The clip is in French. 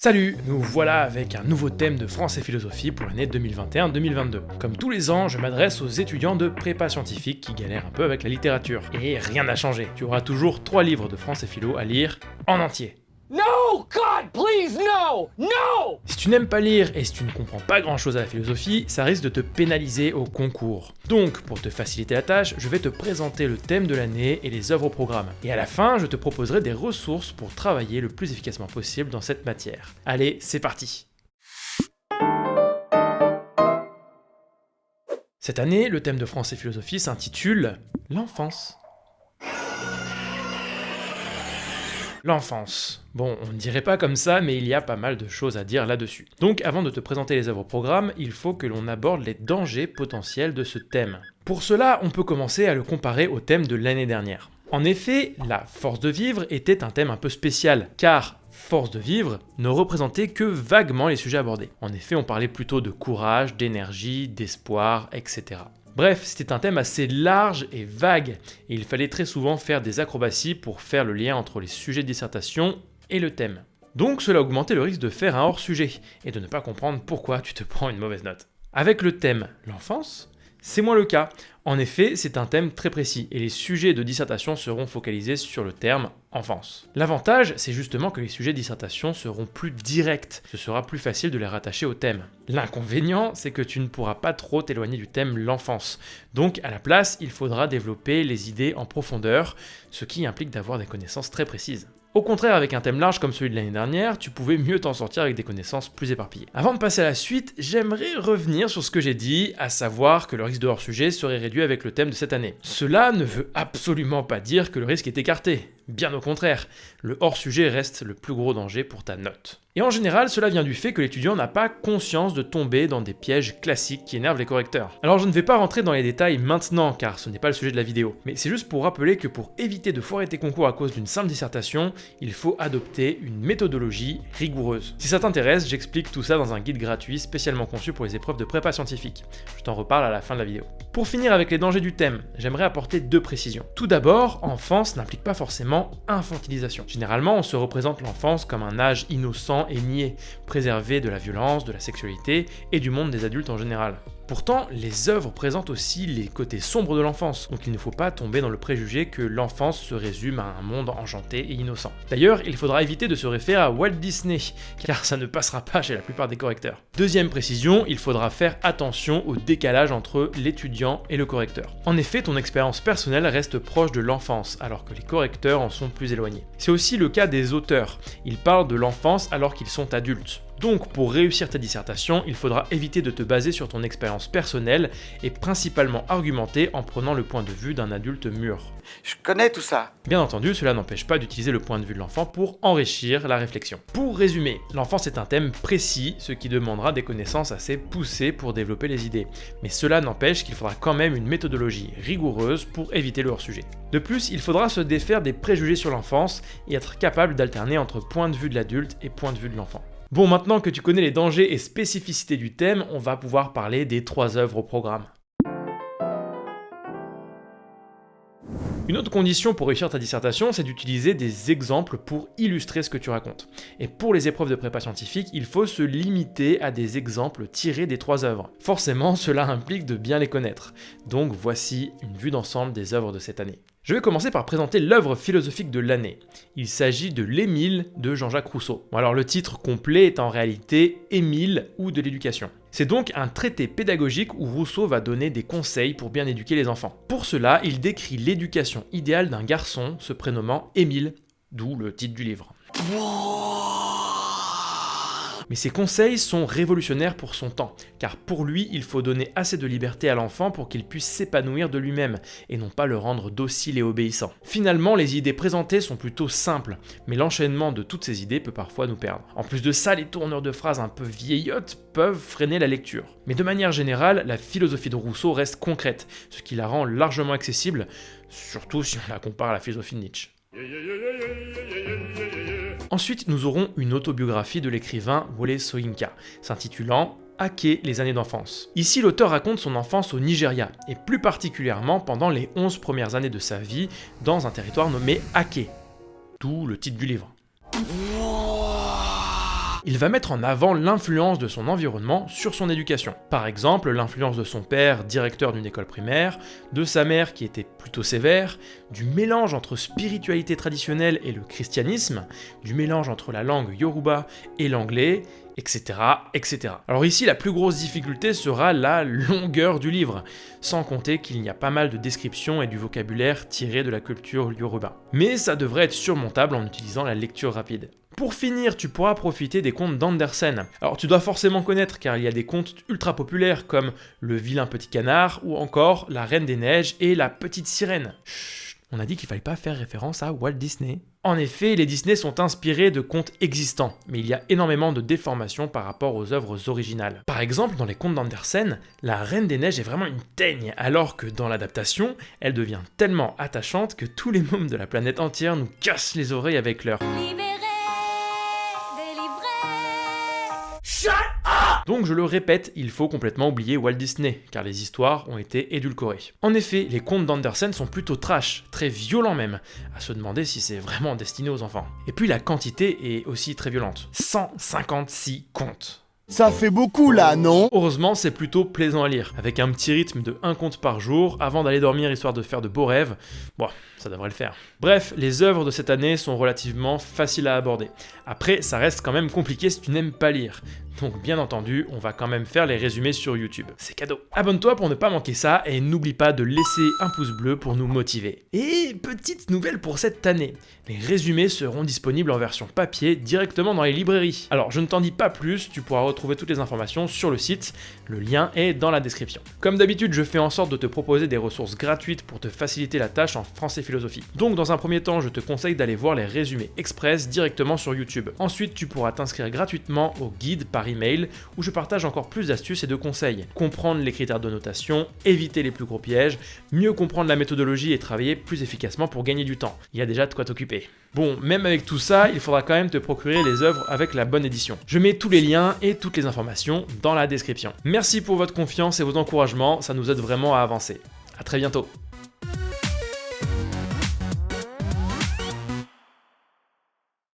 Salut, nous voilà avec un nouveau thème de France et philosophie pour l'année 2021-2022. Comme tous les ans, je m'adresse aux étudiants de prépa scientifique qui galèrent un peu avec la littérature. Et rien n'a changé, tu auras toujours 3 livres de France et philo à lire en entier. No! God, please, no! No! Si tu n'aimes pas lire et si tu ne comprends pas grand chose à la philosophie, ça risque de te pénaliser au concours. Donc, pour te faciliter la tâche, je vais te présenter le thème de l'année et les œuvres au programme. Et à la fin, je te proposerai des ressources pour travailler le plus efficacement possible dans cette matière. Allez, c'est parti! Cette année, le thème de France et philosophie s'intitule « L'enfance ». L'enfance. Bon, on ne dirait pas comme ça, mais il y a pas mal de choses à dire là-dessus. Donc avant de te présenter les œuvres au programme, il faut que l'on aborde les dangers potentiels de ce thème. Pour cela, on peut commencer à le comparer au thème de l'année dernière. En effet, la force de vivre était un thème un peu spécial, car force de vivre ne représentait que vaguement les sujets abordés. En effet, on parlait plutôt de courage, d'énergie, d'espoir, etc. Bref, c'était un thème assez large et vague, et il fallait très souvent faire des acrobaties pour faire le lien entre les sujets de dissertation et le thème. Donc cela augmentait le risque de faire un hors-sujet, et de ne pas comprendre pourquoi tu te prends une mauvaise note. Avec le thème l'enfance, c'est moins le cas. En effet, c'est un thème très précis, et les sujets de dissertation seront focalisés sur le terme enfance. L'avantage, c'est justement que les sujets de dissertation seront plus directs, ce sera plus facile de les rattacher au thème. L'inconvénient, c'est que tu ne pourras pas trop t'éloigner du thème l'enfance, donc à la place, il faudra développer les idées en profondeur, ce qui implique d'avoir des connaissances très précises. Au contraire, avec un thème large comme celui de l'année dernière, tu pouvais mieux t'en sortir avec des connaissances plus éparpillées. Avant de passer à la suite, j'aimerais revenir sur ce que j'ai dit, à savoir que le risque de hors-sujet serait réduit avec le thème de cette année. Cela ne veut absolument pas dire que le risque est écarté. Bien au contraire, le hors-sujet reste le plus gros danger pour ta note. Et en général, cela vient du fait que l'étudiant n'a pas conscience de tomber dans des pièges classiques qui énervent les correcteurs. Alors je ne vais pas rentrer dans les détails maintenant, car ce n'est pas le sujet de la vidéo, mais c'est juste pour rappeler que pour éviter de foirer tes concours à cause d'une simple dissertation, il faut adopter une méthodologie rigoureuse. Si ça t'intéresse, j'explique tout ça dans un guide gratuit spécialement conçu pour les épreuves de prépa scientifique. Je t'en reparle à la fin de la vidéo. Pour finir avec les dangers du thème, j'aimerais apporter 2 précisions. Tout d'abord, enfance n'implique pas forcément infantilisation. Généralement, on se représente l'enfance comme un âge innocent et niais, préservé de la violence, de la sexualité et du monde des adultes en général. Pourtant, les œuvres présentent aussi les côtés sombres de l'enfance, donc il ne faut pas tomber dans le préjugé que l'enfance se résume à un monde enchanté et innocent. D'ailleurs, il faudra éviter de se référer à Walt Disney, car ça ne passera pas chez la plupart des correcteurs. Deuxième précision, il faudra faire attention au décalage entre l'étudiant et le correcteur. En effet, ton expérience personnelle reste proche de l'enfance, alors que les correcteurs en sont plus éloignés. C'est aussi le cas des auteurs, ils parlent de l'enfance alors qu'ils sont adultes. Donc pour réussir ta dissertation, il faudra éviter de te baser sur ton expérience personnelle et principalement argumenter en prenant le point de vue d'un adulte mûr. Je connais tout ça. Bien entendu, cela n'empêche pas d'utiliser le point de vue de l'enfant pour enrichir la réflexion. Pour résumer, l'enfance est un thème précis, ce qui demandera des connaissances assez poussées pour développer les idées. Mais cela n'empêche qu'il faudra quand même une méthodologie rigoureuse pour éviter le hors-sujet. De plus, il faudra se défaire des préjugés sur l'enfance et être capable d'alterner entre point de vue de l'adulte et point de vue de l'enfant. Bon, maintenant que tu connais les dangers et spécificités du thème, on va pouvoir parler des 3 œuvres au programme. Une autre condition pour réussir ta dissertation, c'est d'utiliser des exemples pour illustrer ce que tu racontes. Et pour les épreuves de prépa scientifique, il faut se limiter à des exemples tirés des 3 œuvres. Forcément, cela implique de bien les connaître. Donc voici une vue d'ensemble des œuvres de cette année. Je vais commencer par présenter l'œuvre philosophique de l'année. Il s'agit de l'Émile de Jean-Jacques Rousseau. Bon, alors le titre complet est en réalité Émile ou de l'éducation. C'est donc un traité pédagogique où Rousseau va donner des conseils pour bien éduquer les enfants. Pour cela, il décrit l'éducation idéale d'un garçon se prénommant Émile, d'où le titre du livre. Mais ces conseils sont révolutionnaires pour son temps, car pour lui, il faut donner assez de liberté à l'enfant pour qu'il puisse s'épanouir de lui-même, et non pas le rendre docile et obéissant. Finalement, les idées présentées sont plutôt simples, mais l'enchaînement de toutes ces idées peut parfois nous perdre. En plus de ça, les tourneurs de phrases un peu vieillottes peuvent freiner la lecture. Mais de manière générale, la philosophie de Rousseau reste concrète, ce qui la rend largement accessible, surtout si on la compare à la philosophie de Nietzsche. Ensuite, nous aurons une autobiographie de l'écrivain Wole Soyinka, s'intitulant « Aké, les années d'enfance ». Ici, l'auteur raconte son enfance au Nigeria, et plus particulièrement pendant les 11 premières années de sa vie dans un territoire nommé Aké, d'où le titre du livre. il va mettre en avant l'influence de son environnement sur son éducation. Par exemple, l'influence de son père, directeur d'une école primaire, de sa mère qui était plutôt sévère, du mélange entre spiritualité traditionnelle et le christianisme, du mélange entre la langue yoruba et l'anglais, etc., etc. Alors ici, la plus grosse difficulté sera la longueur du livre, sans compter qu'il y a pas mal de descriptions et du vocabulaire tiré de la culture yoruba. Mais ça devrait être surmontable en utilisant la lecture rapide. Pour finir, tu pourras profiter des contes d'Andersen. Alors tu dois forcément connaître car il y a des contes ultra populaires comme Le vilain petit canard ou encore La Reine des Neiges et La Petite Sirène. Chut, on a dit qu'il fallait pas faire référence à Walt Disney. En effet, les Disney sont inspirés de contes existants, mais il y a énormément de déformations par rapport aux œuvres originales. Par exemple, dans les contes d'Andersen, la Reine des Neiges est vraiment une teigne, alors que dans l'adaptation, elle devient tellement attachante que tous les mômes de la planète entière nous cassent les oreilles avec leur Shut up! Donc je le répète, il faut complètement oublier Walt Disney, car les histoires ont été édulcorées. En effet, les contes d'Andersen sont plutôt trash, très violents même, à se demander si c'est vraiment destiné aux enfants. Et puis la quantité est aussi très violente. 156 contes. Ça fait beaucoup là, non? Heureusement, c'est plutôt plaisant à lire, avec un petit rythme de 1 conte par jour, avant d'aller dormir histoire de faire de beaux rêves. Bon, ça devrait le faire. Bref, les œuvres de cette année sont relativement faciles à aborder. Après, ça reste quand même compliqué si tu n'aimes pas lire. Donc bien entendu, on va quand même faire les résumés sur YouTube. C'est cadeau. Abonne-toi pour ne pas manquer ça et n'oublie pas de laisser un pouce bleu pour nous motiver. Et petite nouvelle pour cette année, les résumés seront disponibles en version papier directement dans les librairies. Alors je ne t'en dis pas plus, tu pourras retrouver toutes les informations sur le site, le lien est dans la description. Comme d'habitude, je fais en sorte de te proposer des ressources gratuites pour te faciliter la tâche en français philosophie. Donc dans un premier temps, je te conseille d'aller voir les résumés express directement sur YouTube. Ensuite, tu pourras t'inscrire gratuitement au guide par email où je partage encore plus d'astuces et de conseils. Comprendre les critères de notation, éviter les plus gros pièges, mieux comprendre la méthodologie et travailler plus efficacement pour gagner du temps. Il y a déjà de quoi t'occuper. Bon, même avec tout ça, il faudra quand même te procurer les œuvres avec la bonne édition. Je mets tous les liens et toutes les informations dans la description. Merci pour votre confiance et vos encouragements, ça nous aide vraiment à avancer. À très bientôt.